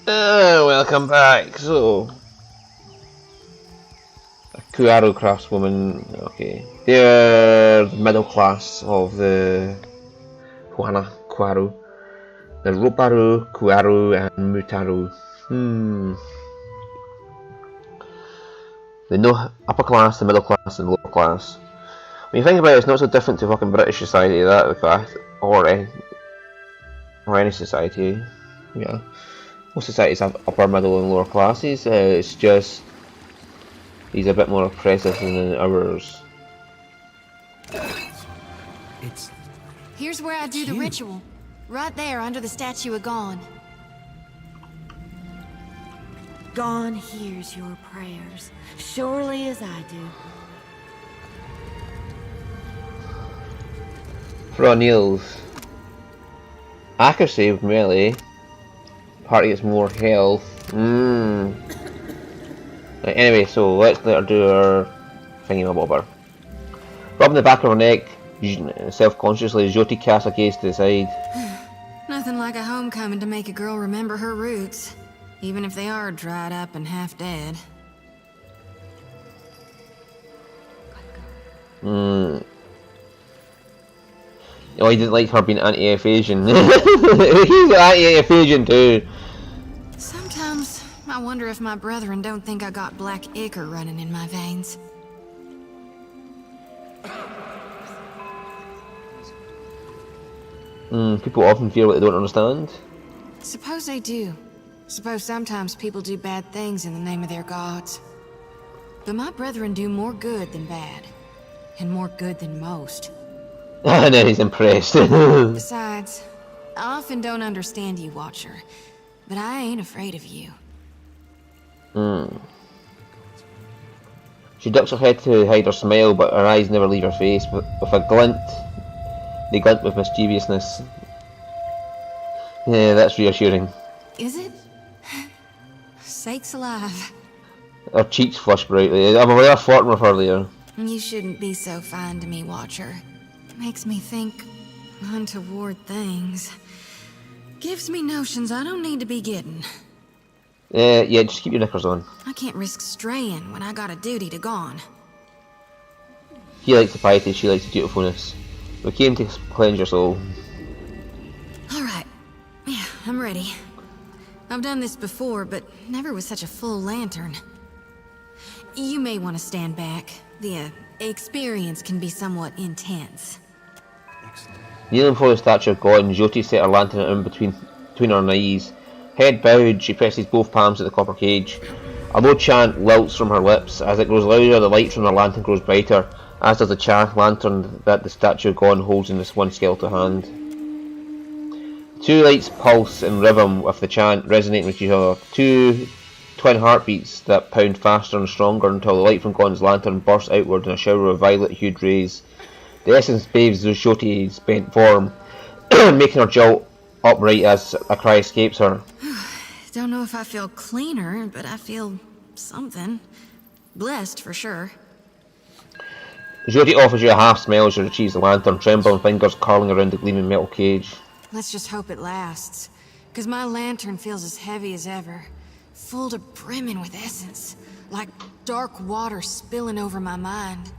Welcome back. So, a Kuaru craftswoman. Okay, they're the middle class of the Kuhana Kuaru. There's Roparu, Kuaru, and Mutaru. The no upper class, the middle class, and lower class. When you think about it, it's not so different to fucking British society, that or any society. Yeah, most societies have upper, middle, and lower classes. It's just he's a bit more oppressive than ours. Here's where I do the ritual. Right there under the statue of Gon. Gon hears your prayers, surely as I do. For O'Neill's accuracy with melee, party gets more health. Right, anyway, so let's let her do her thingy-mabobber. Rubbing the back of her neck, self-consciously, Jyoti casts a gaze to the side. Nothing like a homecoming to make a girl remember her roots, even if they are dried up and half dead. Oh, he didn't like her being anti-F-Asian. He's anti-F-Asian too. Sometimes I wonder if my brethren don't think I got black ichor running in my veins. People often feel like they don't understand. Suppose they do. Suppose sometimes people do bad things in the name of their gods. But my brethren do more good than bad. And more good than most. And then he's impressed. Besides, I often don't understand you, Watcher. But I ain't afraid of you. She ducks her head to hide her smile, but her eyes never leave her face. With a glint, they glint with mischievousness. Yeah, that's reassuring. Is it? Sakes alive. Her cheeks flush brightly. I'm aware of flirting with her there. You shouldn't be so fine to me, Watcher. Makes me think untoward things. Gives me notions I don't need to be getting. Yeah, just keep your knickers on. I can't risk straying when I got a duty to Gon. He likes the piety, she likes the dutifulness. We came to cleanse your soul. Alright. Yeah, I'm ready. I've done this before, but never with such a full lantern. You may want to stand back. The experience can be somewhat intense. Kneeling before the statue of God, Jyoti set her lantern in between her knees. Head bowed, she presses both palms at the copper cage. A low chant lilts from her lips. As it grows louder, the light from her lantern grows brighter, as does the lantern that the statue of God holds in this one skeletal hand. Two lights pulse in rhythm with the chant, resonating with each other. Two twin heartbeats that pound faster and stronger until the light from Gon's lantern bursts outward in a shower of violet-hued rays. The essence bathes Jyoti's bent form, making her jolt upright as a cry escapes her. Don't know if I feel cleaner, but I feel something. Blessed, for sure. Jyoti offers you a half smile as she retrieves the lantern, trembling fingers curling around the gleaming metal cage. Let's just hope it lasts. Because my lantern feels as heavy as ever. Full to brimming with essence. Like dark water spilling over my mind.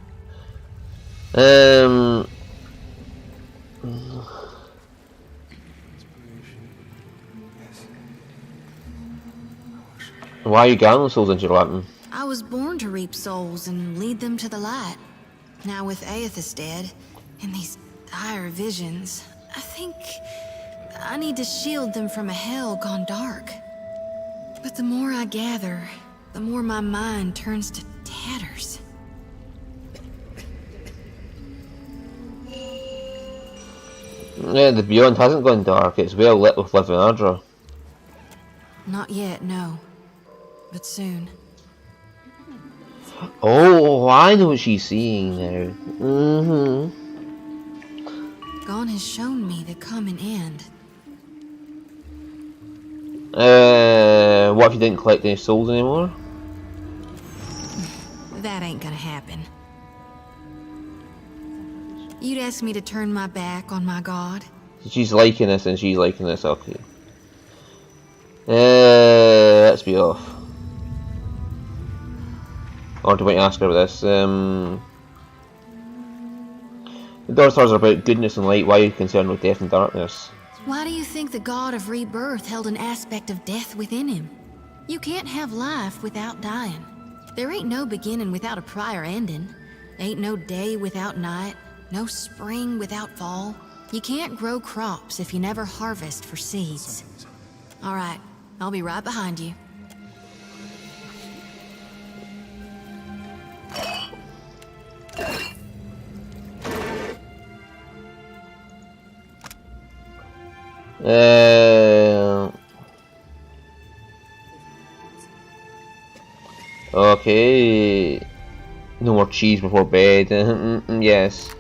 Why are you gathering souls into your lantern? I was born to reap souls and lead them to the light. Now with Aethys dead, and these dire visions, I think I need to shield them from a hell gone dark. But the more I gather, the more my mind turns to tatters. Yeah, the beyond hasn't gone dark, it's well lit with living Adra. Not yet, no. But soon. Oh, I know what she's seeing now. Gon has shown me the coming end. What if you didn't collect any souls anymore? That ain't gonna happen. You'd ask me to turn my back on my god? She's liking this and she's liking this, okay. be off. Or do we ask her about this? The Deadfires are about goodness and light. Why are you concerned with death and darkness? Why do you think the god of rebirth held an aspect of death within him? You can't have life without dying. There ain't no beginning without a prior ending. Ain't no day without night, no spring without fall. You can't grow crops if you never harvest for seeds. All right, I'll be right behind you. Okay. No more cheese before bed. Yes.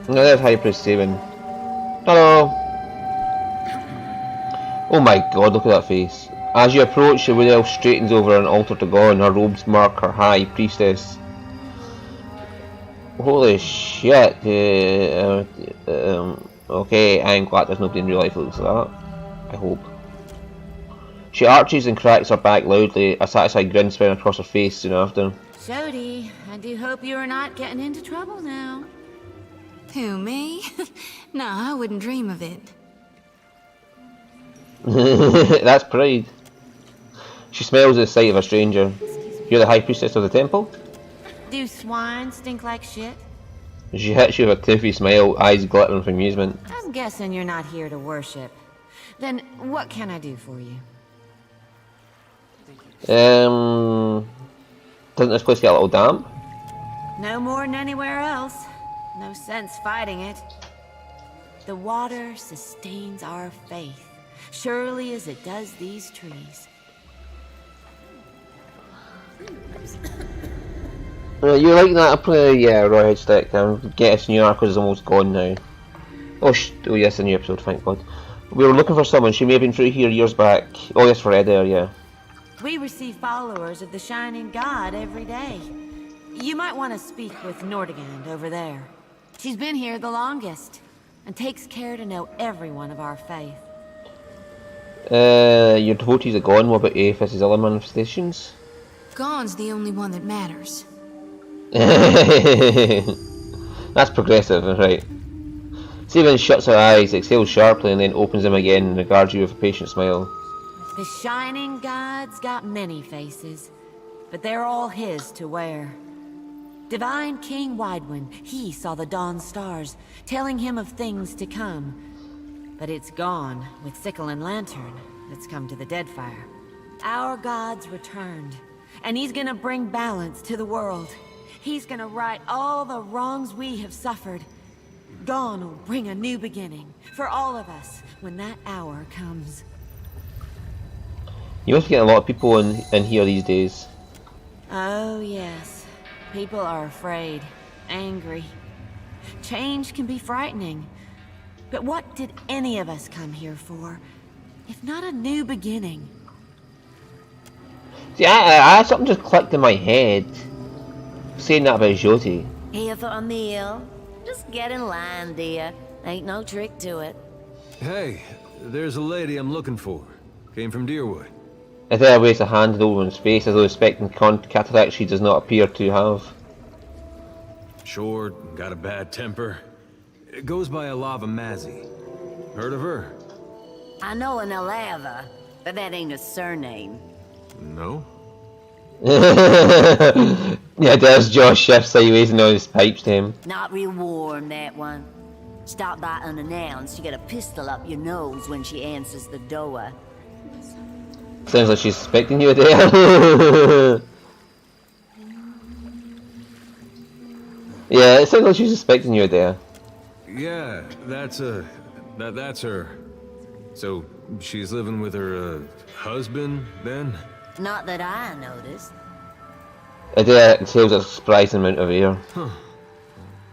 No, that's High Priest Steven. Hello. Oh my god, look at that face. As you approach, the widow straightens over an altar to God, and her robes mark her High Priestess. Holy shit. Okay, I'm glad there's nobody in real life who looks like that. I hope. She arches and cracks her back loudly, a satisfied grin spreading across her face soon after. Jody, I do hope you are not getting into trouble now. Who, me? No, I wouldn't dream of it. That's pride. She smells the sight of a stranger. You're the High Priestess of the temple? Do swine stink like shit? She hits you with a toothy smile, eyes glittering from amusement. I'm guessing you're not here to worship. Then what can I do for you? Doesn't this place get a little damp? No more than anywhere else. No sense fighting it. The water sustains our faith, surely as it does these trees. You like that? Yeah, Rawhead stick. Get New York is almost gone now. Oh yes, a new episode, thank God. We were looking for someone. She may have been through here years back. Oh yes, for Ed there, yeah. We receive followers of the Shining God every day. You might want to speak with Nordegand over there. She's been here the longest, and takes care to know everyone of our faith. Your devotees are gone. What about Aethys' other manifestations? Gone's the only one that matters. That's progressive, right? Steven shuts her eyes, exhales sharply, and then opens them again and regards you with a patient smile. The Shining God's got many faces, but they're all his to wear. Divine King Widewind, he saw the dawn stars, telling him of things to come. But it's gone with sickle and lantern that's come to the Deadfire. Our God's returned, and he's gonna bring balance to the world. He's gonna right all the wrongs we have suffered. Gone will bring a new beginning for all of us when that hour comes. You must get a lot of people in here these days. Oh yes. People are afraid, angry. Change can be frightening. But what did any of us come here for, if not a new beginning? See, I something just clicked in my head. Saying that about Jyoti. Here for a meal? Just get in line, dear. Ain't no trick to it. Hey, there's a lady I'm looking for. Came from Deerwood. Adair waves a hand in the woman's face as though expecting cataract she does not appear to have. Short, got a bad temper. It goes by Alava Mazzy. Heard of her? I know an Alava, but that ain't a surname. No? Yeah, there's Josh shifts sideways and on his pipes to him. Not real warm, that one. Stop by unannounced, you get a pistol up your nose when she answers the door. Sounds like she's suspecting you there. Yeah, it sounds like she's suspecting you there. Yeah, that's her. So, she's living with her, husband, then? Not that I noticed. Adair exhales a surprising amount of air. Huh.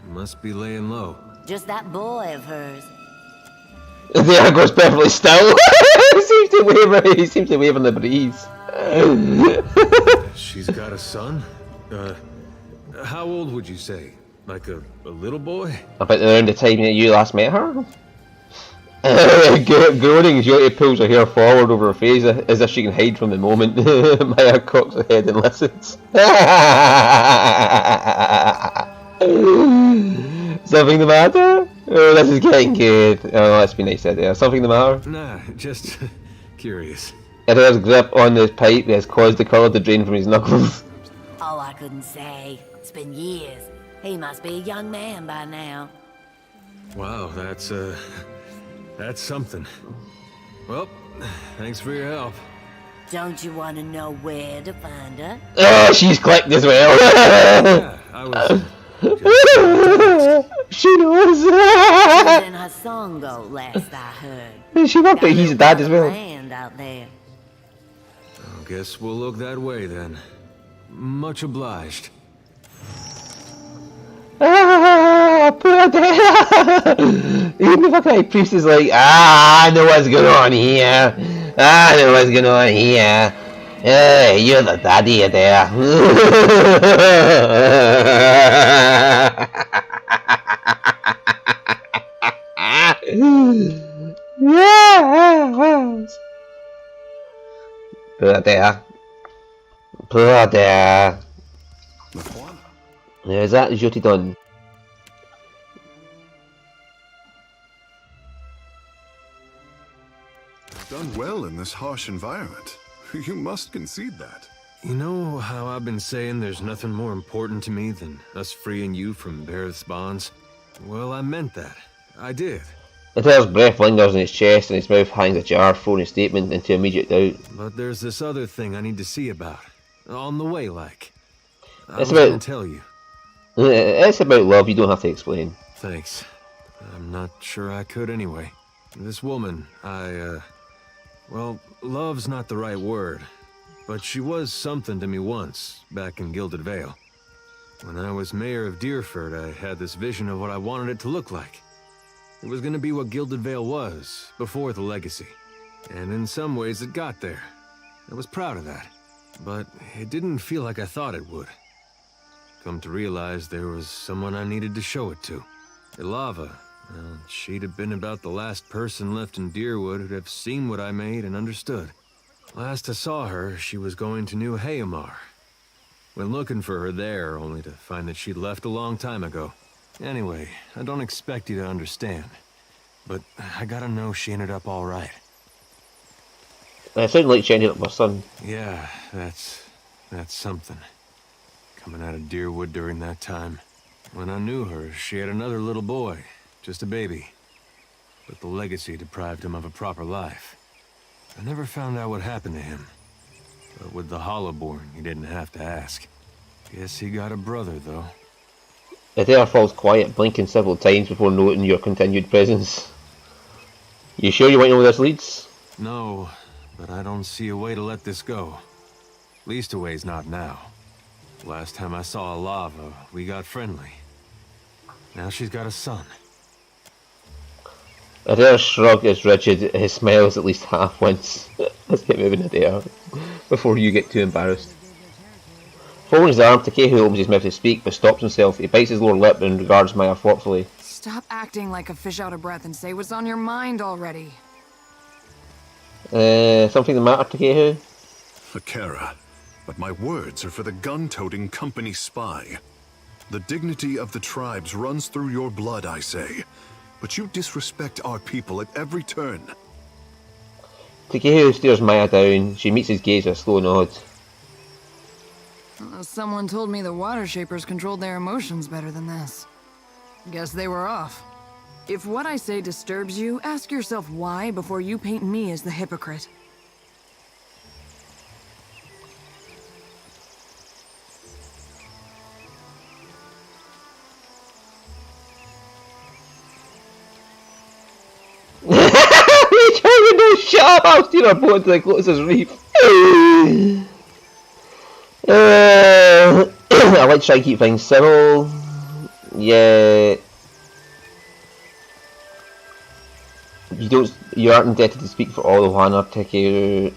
Must be laying low. Just that boy of hers. Adair goes perfectly still. He seems to wave in the breeze. She's got a son? How old would you say? Like a little boy? About around the time that you last met her? Groaning, Jyoti pulls her hair forward over her face as if she can hide from the moment. Maya cocks her head and listens. Something the matter? Oh, this is getting good. Oh, let's be nice there. Something the matter? Nah, just curious. Adair's grip on the pipe has caused the colour to drain from his knuckles. Oh, I couldn't say. It's been years. He must be a young man by now. Wow, that's something. Well, thanks for your help. Don't you want to know where to find her? Oh, she's clicked as well. Yeah, I was She knows. She was in her songo last I heard. She worked out he's a dad as well. Land out there. I guess we'll look that way then. Much obliged. Poor Adair. Even the fucking high priest is like, I know what's going on here. I know what's going on here. Hey, you're the daddy Adair. Yes. Poor Adair. Poor Adair. Is that Jyoti done? Done well in this harsh environment. You must concede that. You know how I've been saying there's nothing more important to me than us freeing you from Bareth's bonds? Well, I meant that. I did. Adair's breath lingers in his chest and his mouth hangs ajar, throwing his statement into immediate doubt. But there's this other thing I need to see about. On the way, like. I It's was about- gonna tell you. It's about love, you don't have to explain. Thanks. I'm not sure I could anyway. This woman, well, love's not the right word. But she was something to me once, back in Gilded Vale. When I was mayor of Deerford, I had this vision of what I wanted it to look like. It was gonna be what Gilded Vale was, before the legacy. And in some ways it got there. I was proud of that. But it didn't feel like I thought it would. Come to realize there was someone I needed to show it to. Ilava. Well, she'd have been about the last person left in Deerwood who'd have seen what I made and understood. Last I saw her, she was going to New Hayamar. Went looking for her there, only to find that she'd left a long time ago. Anyway, I don't expect you to understand. But I gotta know she ended up alright. It sounded like she ended up with her son. Yeah, that's something. Coming out of Deerwood during that time. When I knew her, she had another little boy, just a baby. But the legacy deprived him of a proper life. I never found out what happened to him. But with the Hollowborn, you didn't have to ask. Guess he got a brother, though. Adair falls quiet, blinking several times before noting your continued presence. You sure you want to know where this leads? No, but I don't see a way to let this go. Least a way's not now. Last time I saw Ilava, we got friendly. Now she's got a son. Adair's shrug is rigid, his smile is at least half once. Let's get moving, Adair, before you get too embarrassed. Folding his arm, Takehu opens his mouth to speak, but stops himself. He bites his lower lip and regards Maya thoughtfully. Stop acting like a fish out of breath and say what's on your mind already. Something the matter, Takehu? Akira, but my words are for the gun-toting company spy. The dignity of the tribes runs through your blood, I say. But you disrespect our people at every turn. Takehu stares Maya down. She meets his gaze with a slow nod. Someone told me the water shapers controlled their emotions better than this. Guess they were off. If what I say disturbs you, ask yourself why before you paint me as the hypocrite. Shut up! I'll steer our boat to the closest reef. I like to try and keep things civil. Yeah. You aren't indebted to speak for all of Hana, Takeru.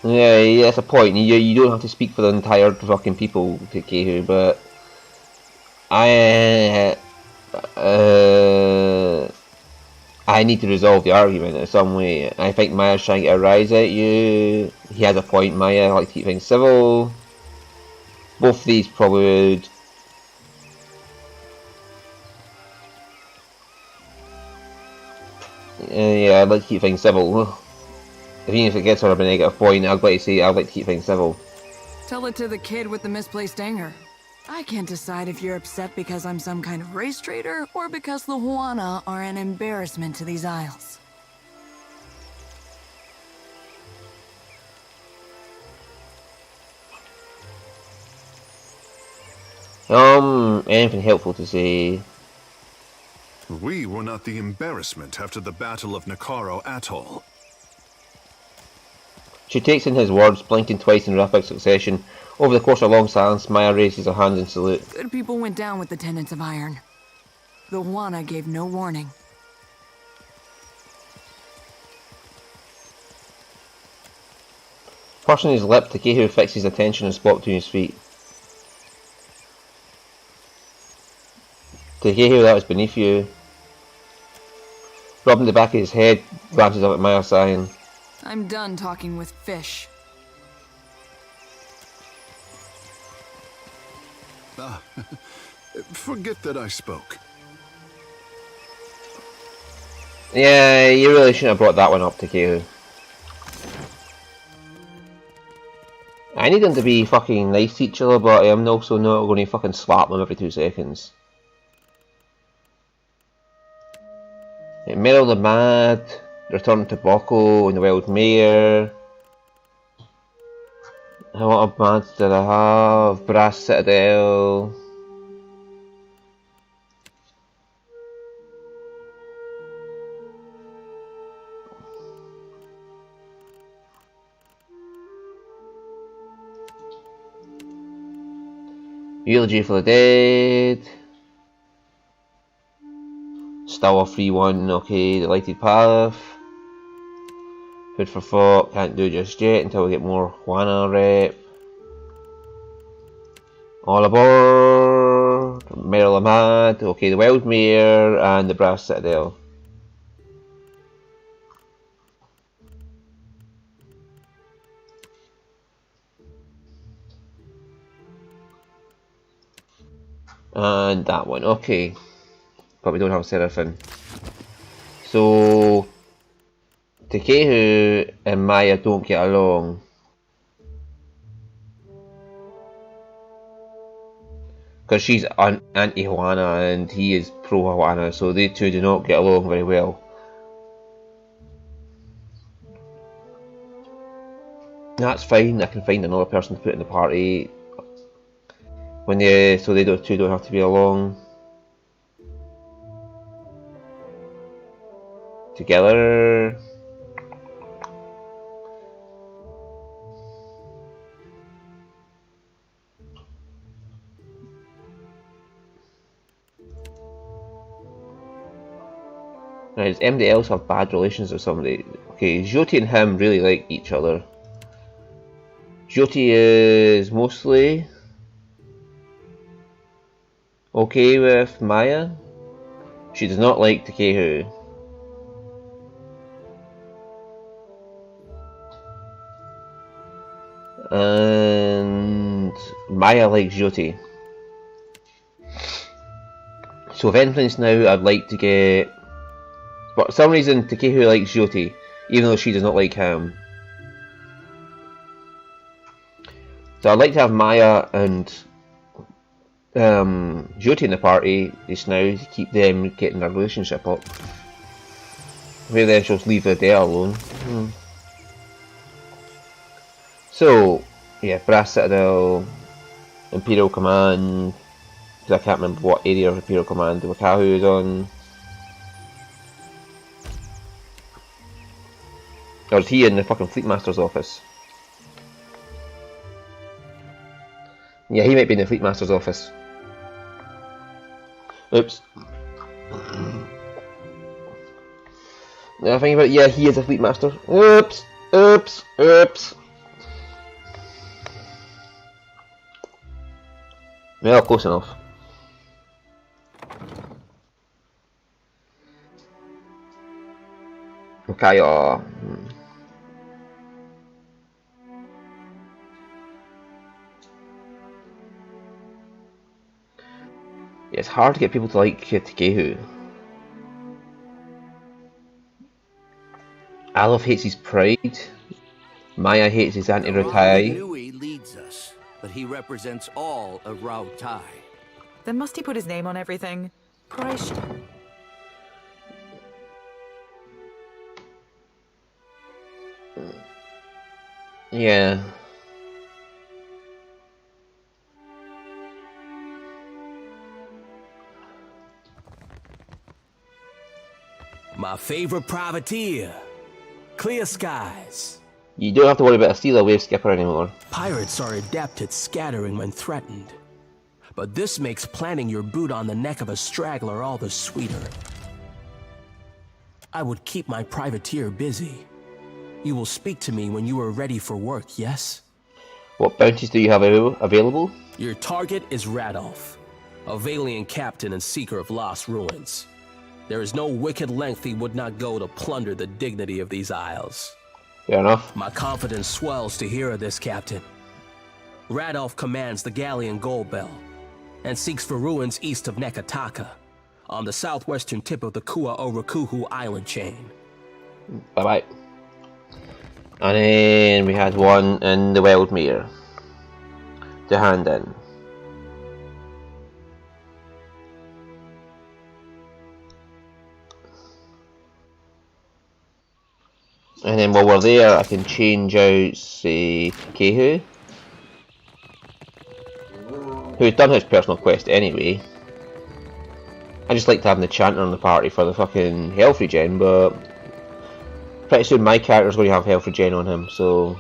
Yeah, that's a point. You don't have to speak for the entire fucking people, Takehu, but I need to resolve the argument in some way. I think Maya's trying to get a rise at you. He has a point, Maya. I like to keep things civil. Both of these probably would. Yeah, I'd like to keep things civil. Even if it gets sort of a negative point, I'd like to say I'd like to keep things civil. Tell it to the kid with the misplaced anger. I can't decide if you're upset because I'm some kind of race traitor, or because the Huana are an embarrassment to these isles. Anything helpful to say? We were not the embarrassment after the Battle of Nakaro Atoll. She takes in his words, blinking twice in rapid succession. Over the course of a long silence, Maya raises her hand in salute. Good people went down with the Tenants of Iron. The Huana gave no warning. Pursing his lip, Takehu fixes attention and spot between his feet. Takehu, that was beneath you. Rubbing the back of his head, glances up at Maya, sighing. I'm done talking with fish. Forget that I spoke. Yeah, you really shouldn't have brought that one up, Takehu. I need them to be fucking nice to each other, but I'm also not going to fucking slap them every 2 seconds. Meryl the Mad, Return to Boko and the Wild Mare. What other bands did I have? Brass Citadel. Eulogy for the Dead. Still a free one, okay. The Lighted Path. Food for thought, can't do just yet until we get more Juana rep. All aboard! Meryl Mad, okay, the Wild Mare and the Brass Citadel. And that one, okay. But we don't have Seraphim. So Takehu and Maya don't get along. Because she's anti-Juana and he is pro-Juana, so they two do not get along very well. That's fine, I can find another person to put in the party. When so they two don't have to be along together. Now, does anybody else have bad relations with somebody? Okay, Jyoti and him really like each other. Jyoti is mostly okay with Maya. She does not like Takehu. And Maya likes Jyoti. So if anything's now, I'd like to get... But for some reason, Takehu likes Jyoti, even though she does not like him. So I'd like to have Maya and Jyoti in the party just now to keep them getting their relationship up. Maybe then she'll leave the day alone. So, yeah, Brass Citadel, Imperial Command, because I can't remember what area of Imperial Command the Wakahu is on. Or is he in the fucking Fleet Master's office? Yeah, he might be in the Fleet Master's office. Oops. Now I think about it, yeah, he is a Fleet Master. Oops, oops, oops. Well, close enough. Okay, it's hard to get people to like Takehu. Alof hates his pride. Maya hates his anti-Rutai. Nui leads us, but he represents all of Rautai. Then must he put his name on everything? Price. Yeah. My favorite privateer. Clear skies. You don't have to worry about a stealer wave skipper anymore. Pirates are adept at scattering when threatened. But this makes planting your boot on the neck of a straggler all the sweeter. I would keep my privateer busy. You will speak to me when you are ready for work, yes? What bounties do you have available? Your target is Radolf, a Valiant captain and seeker of lost ruins. There is no wicked length he would not go to plunder the dignity of these isles. Fair enough. My confidence swells to hear of this, Captain. Radolf commands the galleon Goldbell, and seeks for ruins east of Nekataka, on the southwestern tip of the Kua-Orakuhu island chain. Bye-bye. And then we had one in the Wildmere to hand in. And then while we're there, I can change out, say, Kehu, who's done his personal quest anyway. I just liked having the chanter on the party for the fucking health regen, but pretty soon my character's going to have health regen on him, so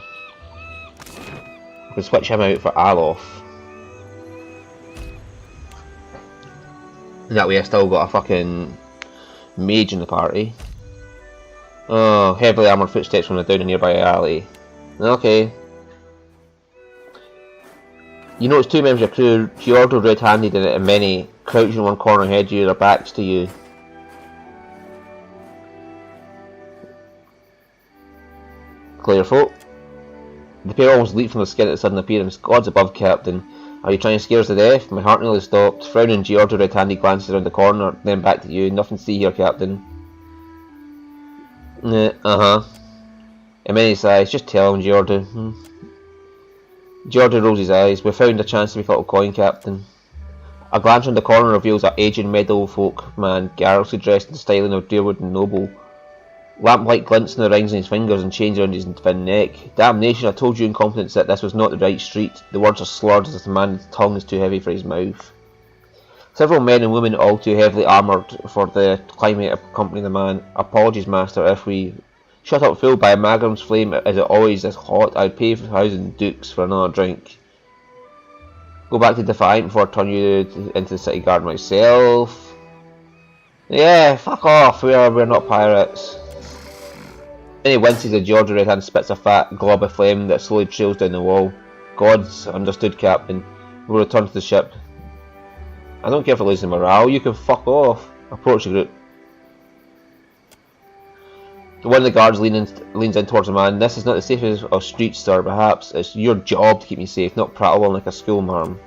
I can switch him out for Alof. And that way I still got a fucking mage in the party. Oh, heavily armoured footsteps from down a nearby alley. Okay. You notice two members of your crew, Giordo red-handed and many, crouched in one corner head you, their backs to you. Clear folk. The pair almost leaped from the skin at the sudden appearance. Gods above, Captain. Are you trying to scare us to death? My heart nearly stopped. Frowning, Giordo red-handed glances around the corner, then back to you. Nothing to see here, Captain. Uh-huh. And many sighs. Just tell him, Giordo. Giordo rolls his eyes. We found a chance to make a little coin, Captain. A glance round the corner reveals an aging meadow folk man, garrulously dressed in the styling of Deerwood and Noble. Lamplight glints in the rings on his fingers and chains around his thin neck. Damnation, I told you in confidence that this was not the right street. The words are slurred as if the man's tongue is too heavy for his mouth. Several men and women, all too heavily armoured for the climate, accompany the man. Apologies, master, if we... Shut up, fool, by a Magram's flame, is it always this hot? I'd pay 1,000 dukes for another drink. Go back to Defiant before I turn you into the city guard myself. Yeah, fuck off, we're not pirates. Then he winces as George Red Hand spits a fat glob of flame that slowly trails down the wall. Gods, understood, Captain. We'll return to the ship. I don't care for losing morale, you can fuck off. Approach the group. One of the guards leans in towards the man. This is not the safest of streets, sir, perhaps. It's your job to keep me safe, not prattle on like a schoolmarm.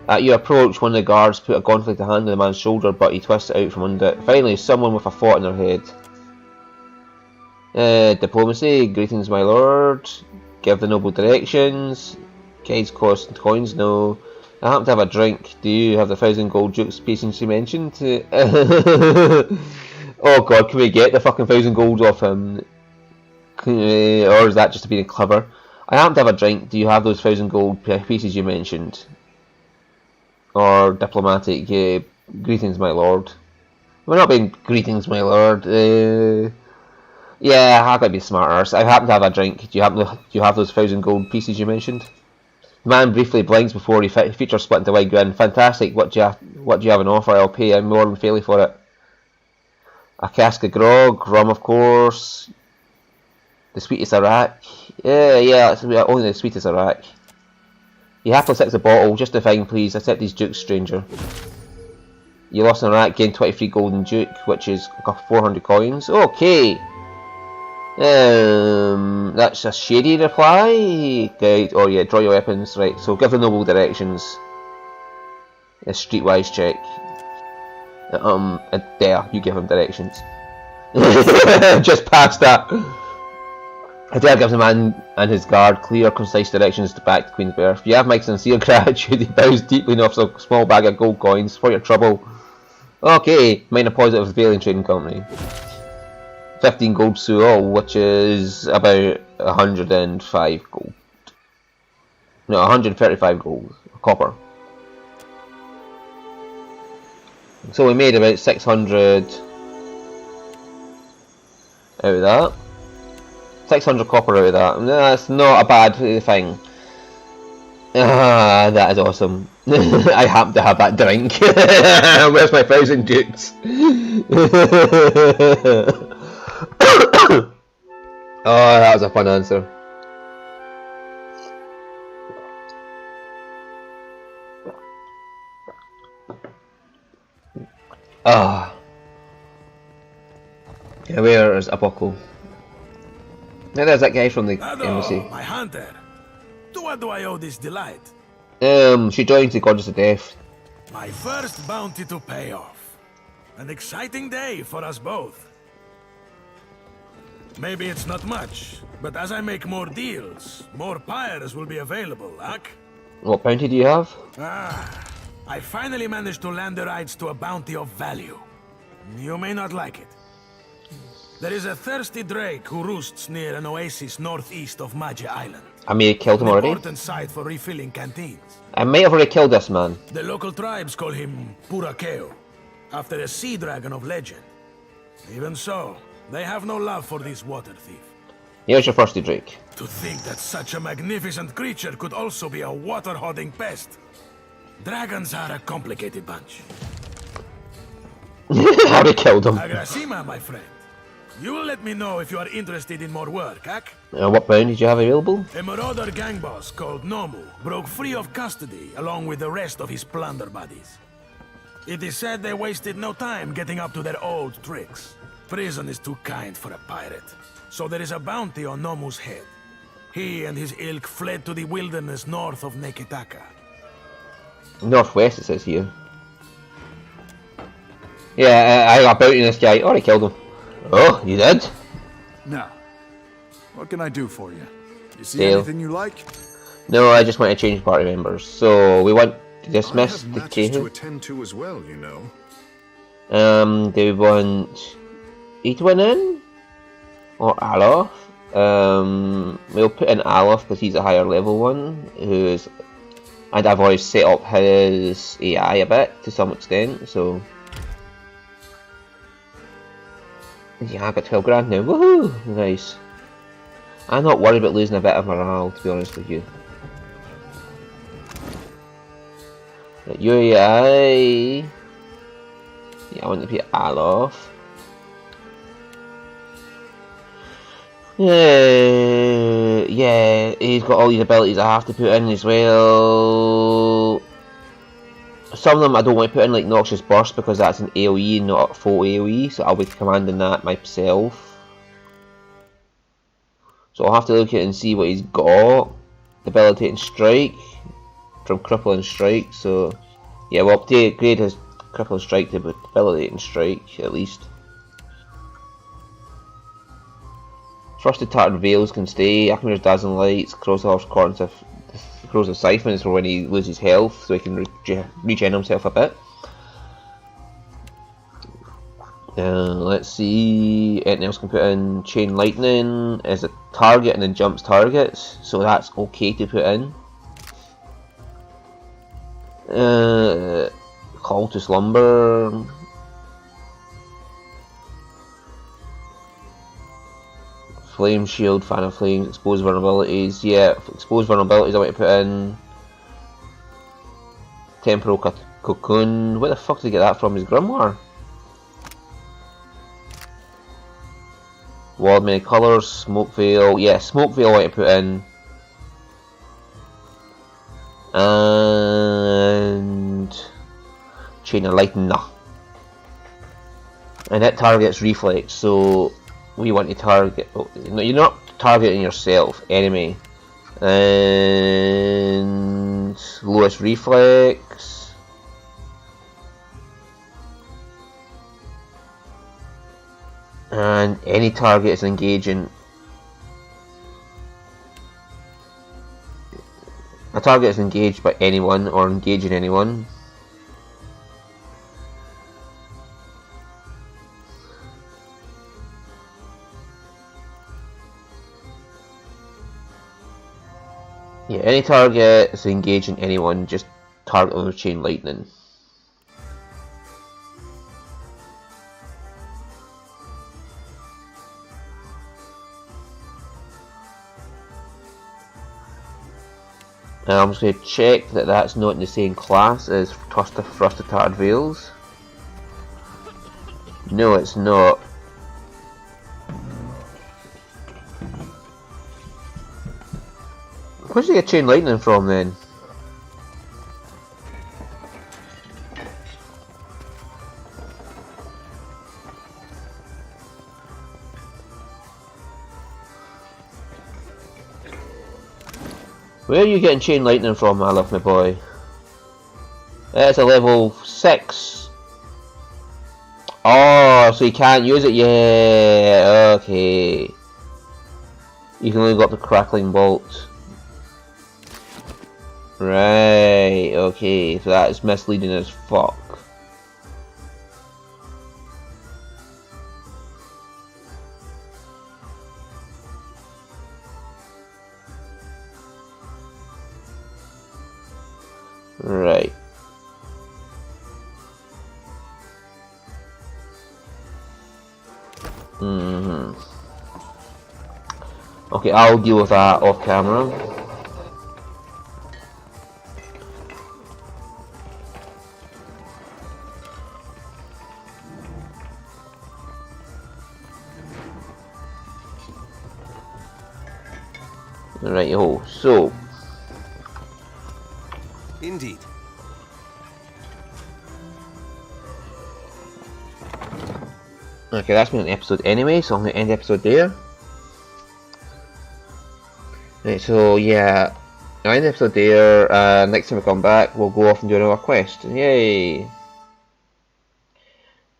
At your approach, one of the guards put a gauntlet hand on the man's shoulder, but he twists it out from under it. Finally, someone with a thought in their head. Diplomacy, greetings, my lord. Give the noble directions. Guides cost coins, no. I happen to have a drink. Do you have the 1,000 gold jukes patience you mentioned? Oh god, can we get the fucking 1,000 gold off him? Or is that just being clever? I happen to have a drink. Do you have those 1,000 gold pieces you mentioned? Or diplomatic, greetings, my lord. We're not being greetings, my lord. Yeah, I gotta be smarter. I happen to have a drink. Do you have those 1,000 gold pieces you mentioned? The man briefly blinks before he features split into a wide grin. Fantastic. What do you have on offer? I'll pay. I'm more than fairly for it. A cask of grog, rum, of course. The sweetest Iraq. Yeah, only the sweetest Iraq. You happily accept the bottle. Just a thing, please. Accept these dukes, stranger. You lost an rack, gain 23 golden duke, which is 400 coins. Okay. That's a shady reply. Guide. Oh yeah, draw your weapons. Right. So give the noble directions. A streetwise check. There, you give him directions. Just past that. Adair gives the man and his guard clear, concise directions to back to Queen's Berth. You have my sincere gratitude. He bows deeply and offers a small bag of gold coins for your trouble. Okay, mine a positive Valiant Trading Company. 15 gold suol, which is about 105 gold. No, 135 gold. Copper. So we made about 600 out of that. 600 copper out of that. That's not a bad thing. Ah, that is awesome. I happen to have that drink. Where's my 1,000 dukes? Oh, that was a fun answer. Ah. Yeah, where is Apoco? Now there's that guy from the embassy. My hunter. To what do I owe this delight? She joins the Goddess of Death. My first bounty to pay off. An exciting day for us both. Maybe it's not much, but as I make more deals, more pyres will be available, Ak? What bounty do you have? I finally managed to land the rights to a bounty of value. You may not like it. There is a thirsty drake who roosts near an oasis northeast of Magia Island. I may have killed him already. An important site for refilling canteens. I might have already killed this man. The local tribes call him Purakeo, after a sea dragon of legend. Even so, they have no love for this water thief. Here's your thirsty drake. To think that such a magnificent creature could also be a water-hoarding pest. Dragons are a complicated bunch. I already killed him. Agrasima, my friend. You will let me know if you are interested in more work, Ak? What bounty did you have available? A marauder gang boss called Nomu broke free of custody along with the rest of his plunder buddies. It is said they wasted no time getting up to their old tricks. Prison is too kind for a pirate, so there is a bounty on Nomu's head. He and his ilk fled to the wilderness north of Neketaka. Northwest, it says here. Yeah, I got a bounty on this guy. Already killed him. Oh, you did? Now, what can I do for you? You see Deal. anything you like? No, I just want to change party members. So we want to dismiss I have the matters to Kehu. attend to as well, you know. Do we want Etwin in? Or Alof? We'll put in Alof because he's a higher level one. Who's, and I've already set up his AI a bit to some extent, so. Yeah, I got 12 grand now. Woohoo! Nice. I'm not worried about losing a bit of morale, to be honest with you. Right, UAI. Yeah, I want to put Alof. Yeah, he's got all these abilities I have to put in as well. Some of them I don't want to put in, like Noxious Burst, because that's an AoE, not a full AoE, so I'll be commanding that myself. So I'll have to look at it and see what he's got. Debilitating Strike from Crippling Strike, so yeah, we'll upgrade his Crippling Strike to Debilitating Strike at least. Frosted Tartan Veils can stay. Akmir's Dazzling Lights, Crow's Corns, Corrosive Siphon is for when he loses health, so he can regen himself a bit. Let's see, anything else can put in. Chain Lightning as a target and then jumps targets, so that's okay to put in. Call to Slumber. Flame Shield, Fan of Flames, Exposed Vulnerabilities. Yeah, Exposed Vulnerabilities I want to put in. Temporal Cocoon. Where the fuck did he get that from? His Grimoire? Wall of Many Colours, Smoke Veil. Yeah, Smoke Veil I want to put in. and chain of lightning. And that targets reflex, so we want to target. Oh, no, you're not targeting yourself, enemy. And lowest reflex. And any target is engaging. A target is engaged by anyone or engaging anyone. Yeah, any target is engaging anyone, just target them with chain lightning. And I'm just going to check that that's not in the same class as Frosted Veils. No, it's not. Where'd you get chain lightning from then? Where are you getting chain lightning from, I love my boy? That's a level 6. Oh, so you can't use it? Yeah, okay. You can only got the crackling bolt. Right, okay, so that is misleading as fuck. Right. Okay, I'll deal with that off camera. Right, yo, so. Indeed. Okay, that's been an episode anyway, so I'm going to end the episode there. Right, so yeah, I'll end the episode there. Next time we come back, we'll go off and do another quest. Yay!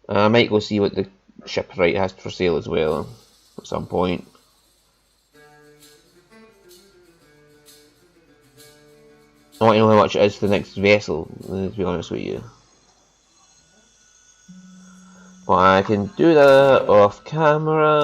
I might go see what the shipwright has for sale as well at some point. I want to know how much it is for the next vessel, to be honest with you. But I can do that off camera.